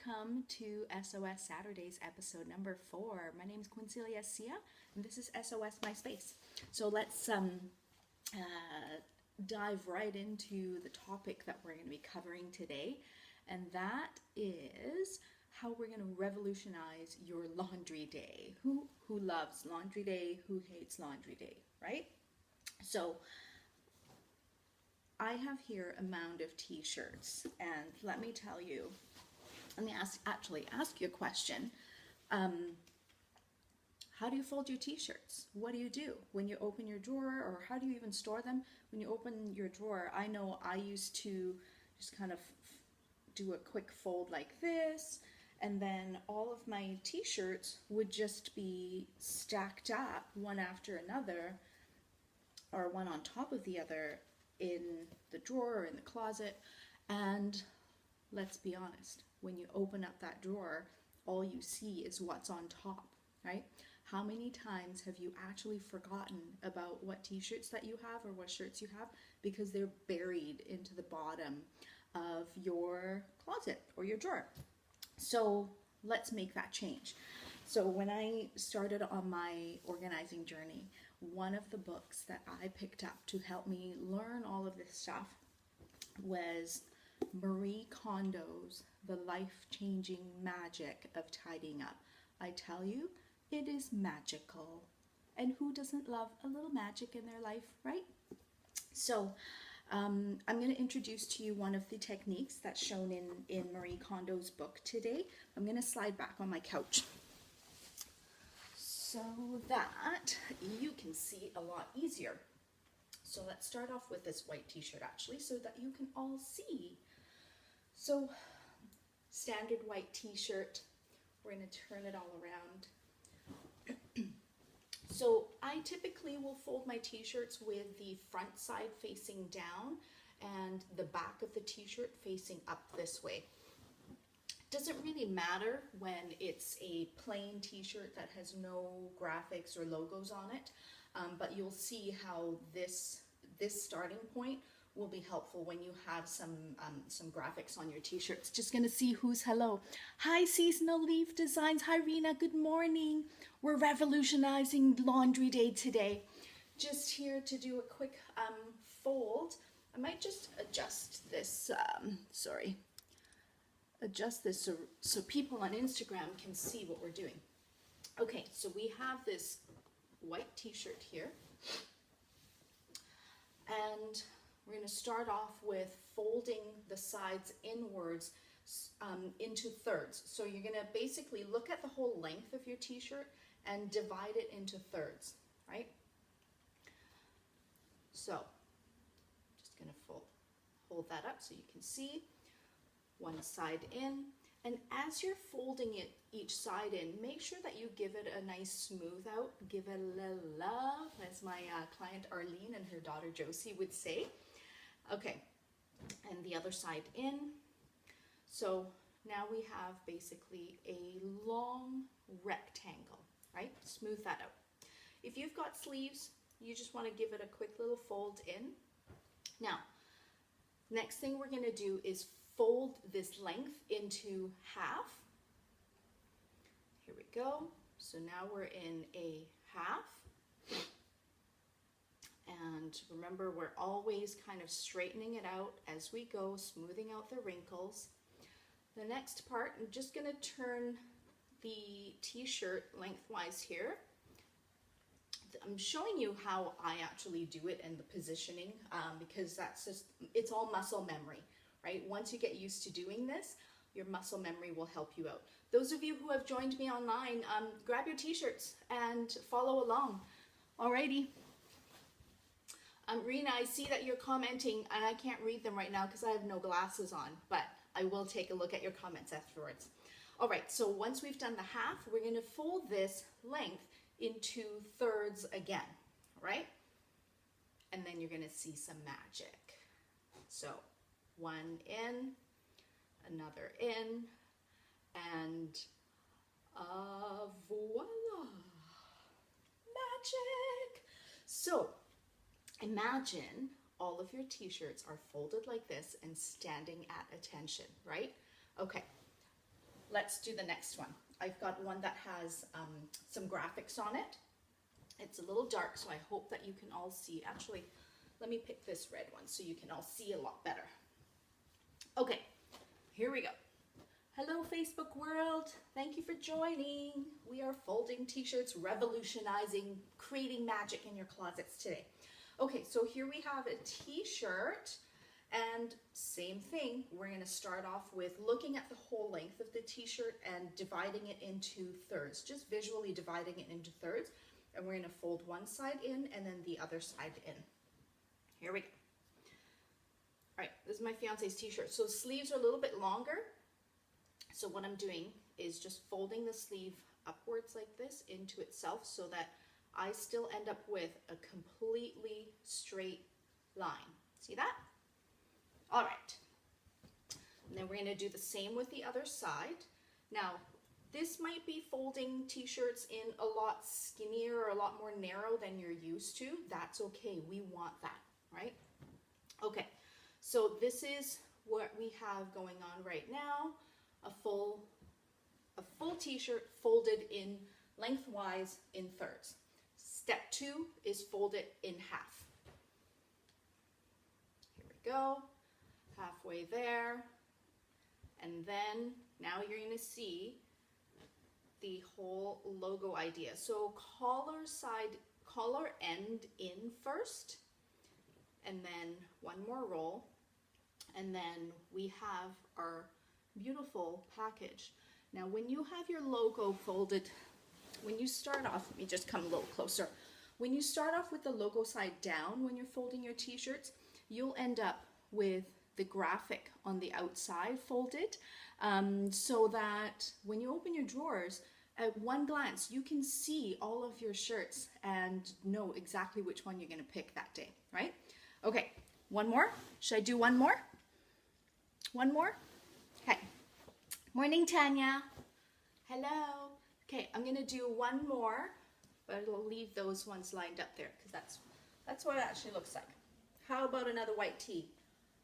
Welcome to SOS Saturdays episode number 4. My name is Quincelia Sia, and this is SOS My Space. So let's dive right into the topic that we're going to be covering today, and that is how we're going to revolutionize your laundry day. Who loves laundry day? Who hates laundry day, right? So I have here a mound of t-shirts, and let me tell you, let me ask you a question. How do you fold your t-shirts? What do you do when you open your drawer, or how do you even store them? When you open your drawer, I know I used to just kind of do a quick fold like this, and then all of my t-shirts would just be stacked up one after another, or one on top of the other in the drawer or in the closet. And let's be honest, when you open up that drawer, all you see is what's on top, right? How many times have you actually forgotten about what t-shirts that you have or what shirts you have because they're buried into the bottom of your closet or your drawer? So let's make that change. So when I started on my organizing journey, one of the books that I picked up to help me learn all of this stuff was Marie Kondo's The Life-Changing Magic of Tidying Up. I tell you, it is magical. And who doesn't love a little magic in their life, right? So I'm going to introduce to you one of the techniques that's shown in Marie Kondo's book today. I'm going to slide back on my couch so that you can see it a lot easier. So let's start off with this white t-shirt actually, so that you can all see. So standard white t-shirt, we're going to turn it all around. So I typically will fold my t-shirts with the front side facing down and the back of the t-shirt facing up this way. Doesn't really matter when it's a plain t-shirt that has no graphics or logos on it, but you'll see how this starting point will be helpful when you have some graphics on your t-shirts. Just gonna see who's hello. Hi, Seasonal Leaf Designs. Hi, Rena. Good morning. We're revolutionizing laundry day today. Just here to do a quick fold. I might just adjust this. Adjust this so people on Instagram can see what we're doing. Okay, so we have this white t-shirt here, and we're going to start off with folding the sides inwards into thirds. So you're going to basically look at the whole length of your t-shirt and divide it into thirds, right? So just going to hold that up so you can see one side in, and as you're folding it each side in, make sure that you give it a nice smooth out, give it a little love, as my client Arlene and her daughter Josie would say. Okay, and the other side in. So now we have basically a long rectangle, right? Smooth that out. If you've got sleeves, you just want to give it a quick little fold in. Now, next thing we're going to do is fold this length into half. Here we go. So now we're in a half. And remember, we're always kind of straightening it out as we go, smoothing out the wrinkles. The next part, I'm just going to turn the t-shirt lengthwise here. I'm showing you how I actually do it and the positioning because that's just, it's all muscle memory. Right? Once you get used to doing this, your muscle memory will help you out. Those of you who have joined me online, grab your t-shirts and follow along. Alrighty. Rena, I see that you're commenting, and I can't read them right now because I have no glasses on, but I will take a look at your comments afterwards. All right, so once we've done the half, we're going to fold this length into thirds again, all right? And then you're going to see some magic. So one in, another in, and voila, magic. So imagine all of your t-shirts are folded like this and standing at attention, right? Okay, let's do the next one. I've got one that has some graphics on it. It's a little dark, so I hope that you can all see. Actually, let me pick this red one so you can all see a lot better. Okay, here we go. Hello, Facebook world. Thank you for joining. We are folding t-shirts, revolutionizing, creating magic in your closets today. Okay, so here we have a t-shirt, and same thing. We're going to start off with looking at the whole length of the t-shirt and dividing it into thirds, just visually dividing it into thirds. And we're going to fold one side in and then the other side in. Here we go. All right, this is my fiance's t-shirt. So sleeves are a little bit longer. So what I'm doing is just folding the sleeve upwards like this into itself so that I still end up with a completely straight line. See that? All right. And then we're going to do the same with the other side. Now, this might be folding t-shirts in a lot skinnier or a lot more narrow than you're used to. That's okay. We want that, right? Okay. So this is what we have going on right now. A full t-shirt folded in lengthwise in thirds. Step 2 is fold it in half. Here we go, halfway there. And then now you're going to see the whole logo idea. So collar end in first, and then one more roll, and then we have our beautiful package. Now when you have your logo folded, when you start off, let me just come a little closer. When you start off with the logo side down, when you're folding your t-shirts, you'll end up with the graphic on the outside folded, so that when you open your drawers, at one glance, you can see all of your shirts and know exactly which one you're going to pick that day, right? Okay, one more. Should I do one more? One more? Okay. Morning, Tanya. Hello. Okay, I'm going to do one more, but I'll leave those ones lined up there because that's what it actually looks like. How about another white tee?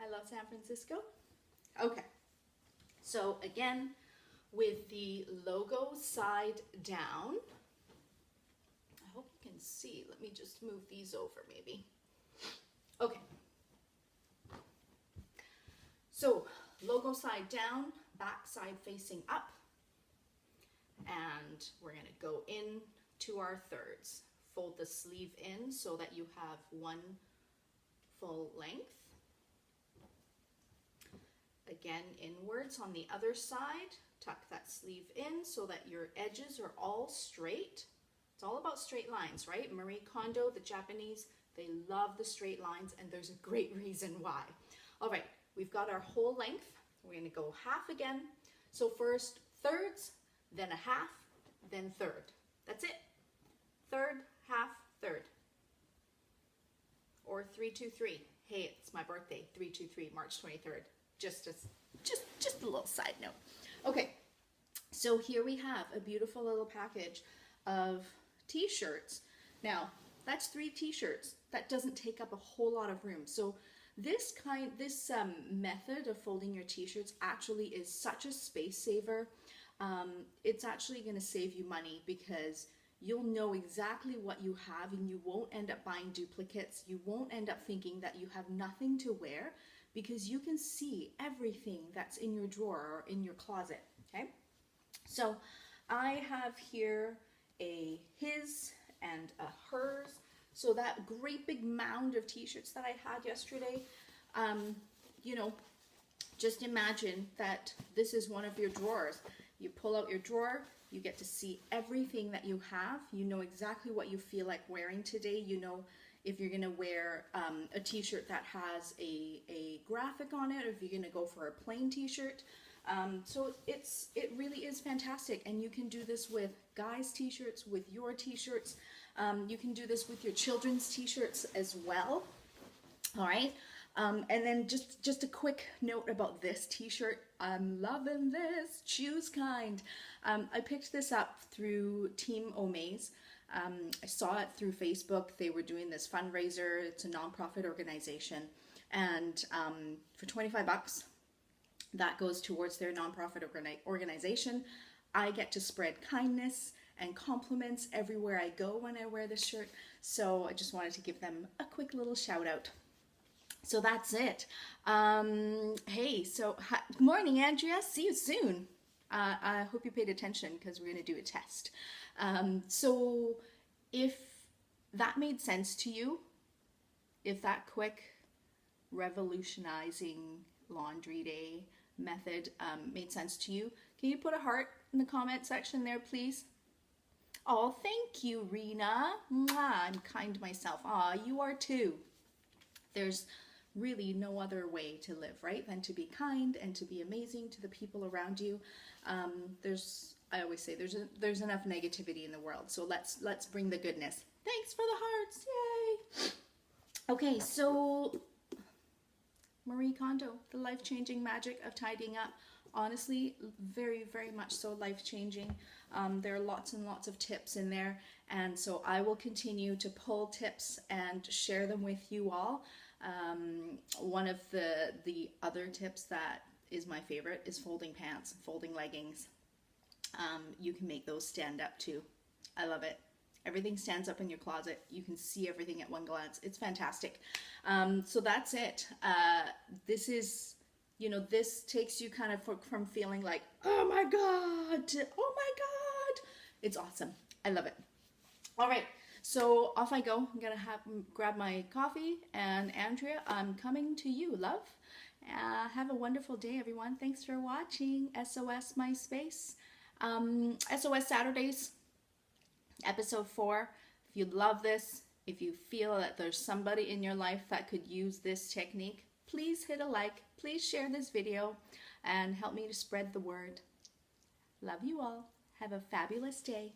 I love San Francisco. Okay. So again, with the logo side down, I hope you can see. Let me just move these over maybe. Okay. So logo side down, back side facing up, and we're going to go in to our thirds. Fold the sleeve in so that you have one full length. Again, inwards on the other side, tuck that sleeve in so that your edges are all straight. It's all about straight lines, right? Marie Kondo, the Japanese, they love the straight lines, and there's a great reason why. All right, we've got our whole length. We're going to go half again. So first thirds, then a half, then third. That's it. Third, half, third. Or 3, 2, 3. Hey, it's my birthday, 3, 2, 3, March 23rd. Just a little side note. Okay, so here we have a beautiful little package of t-shirts. Now, that's 3 t-shirts. That doesn't take up a whole lot of room. So this method of folding your t-shirts actually is such a space saver. It's actually going to save you money because you'll know exactly what you have and you won't end up buying duplicates. You won't end up thinking that you have nothing to wear because you can see everything that's in your drawer or in your closet, okay? So I have here a his and a hers. So that great big mound of t-shirts that I had yesterday, you know, just imagine that this is one of your drawers. You pull out your drawer, you get to see everything that you have. You know exactly what you feel like wearing today. You know if you're gonna wear a t-shirt that has a graphic on it, or if you're gonna go for a plain t-shirt. So it really is fantastic, and you can do this with guys' t-shirts, with your t-shirts. You can do this with your children's t-shirts as well. All right. And then just a quick note about this t-shirt. I'm loving this. Choose kind. I picked this up through Team Omaze. I saw it through Facebook. They were doing this fundraiser. It's a nonprofit organization. And for 25 bucks, That goes towards their nonprofit organization. I get to spread kindness and compliments everywhere I go when I wear this shirt. So I just wanted to give them a quick little shout out. So that's it. Hey, so good morning, Andrea. See you soon. I hope you paid attention because we're going to do a test. So if that made sense to you, if that quick revolutionizing laundry day method made sense to you, can you put a heart in the comment section there, please? Oh, thank you, Rena. Mwah, I'm kind to myself. Aw, you are too. There's really no other way to live, right, than to be kind and to be amazing to the people around you. I always say there's enough negativity in the world, so let's bring the goodness. Thanks for the hearts, yay! Okay, so Marie Kondo, the life-changing magic of tidying up. Honestly, very, very much so life-changing. There are lots and lots of tips in there, and so I will continue to pull tips and share them with you all. One of the other tips that is my favorite is folding pants, folding leggings. You can make those stand up too. I love it. Everything stands up in your closet. You can see everything at one glance. It's fantastic. So that's it. This is, this takes you kind of from feeling like, oh my God, to, oh my God. It's awesome. I love it. All right. So off I go. I'm going to grab my coffee. And Andrea, I'm coming to you, love. Have a wonderful day, everyone. Thanks for watching SOS My Space. SOS Saturdays, episode 4. If you love this, if you feel that there's somebody in your life that could use this technique, please hit a like. Please share this video and help me to spread the word. Love you all. Have a fabulous day.